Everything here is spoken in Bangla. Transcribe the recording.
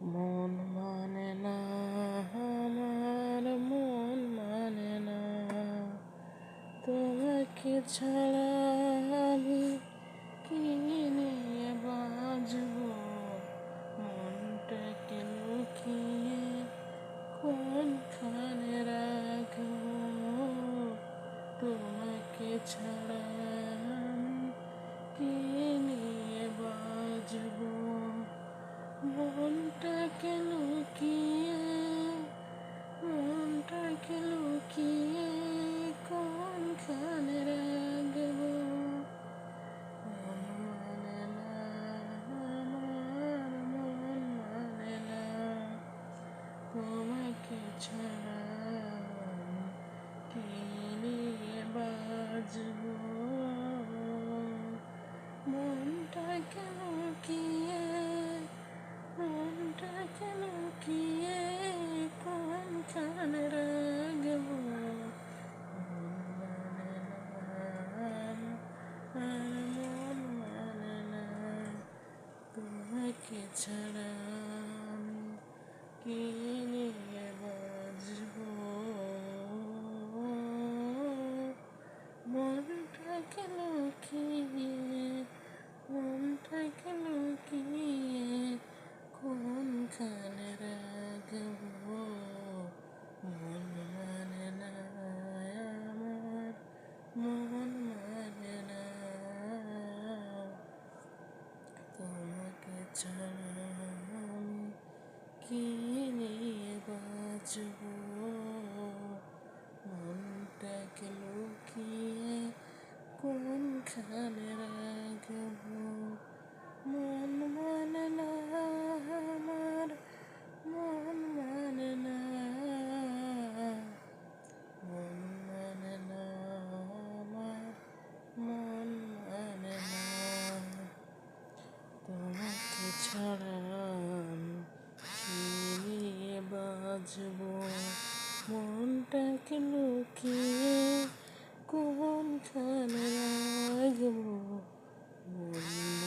মন মানে না, আমার মন মানে না, তোমাকে ছাড়া আমি কি নিয়ে বাঁচবো। মনটাকে লুকিয়ে কোনখানে রাখবো, তোমাকে ছাড়া আমি কি নিয়ে বাঁচবো। মনটাকে লুকিয়ে, মনটাকে লুকিয়ে কোনখানে রাখবো। মন মানে না, আমার মন মানে না, তোমাকে ছাড়া আমি কি নিয়ে বাঁচবো। মনটাকে লুকিয়ে, মনটাকে লুকিয়ে কোনখানে রাখবো। মন মানে না, আর মন মানে না, তোমাকে ছাড়া আমি কি নিয়ে বাঁচবো। মনটাকে লুকিয়ে, মনটাকে লুকিয়ে কোনখানে রাখবো। মন মানে না, আমার মন মানে না, তোমাকে ছাড়া আমি কি নিয়ে বাঁচবো। মনটাকে লুকিয়ে কোনখানে রাখবো। মন মানে না, আমার মন মানে না, মন মানে না, আমার মন মানে না, তোমাকে ছাড়া আমি কি নিয়ে বাঁচবো। মনটাকে লুকিয়ে কোনখানে রাখবো। মন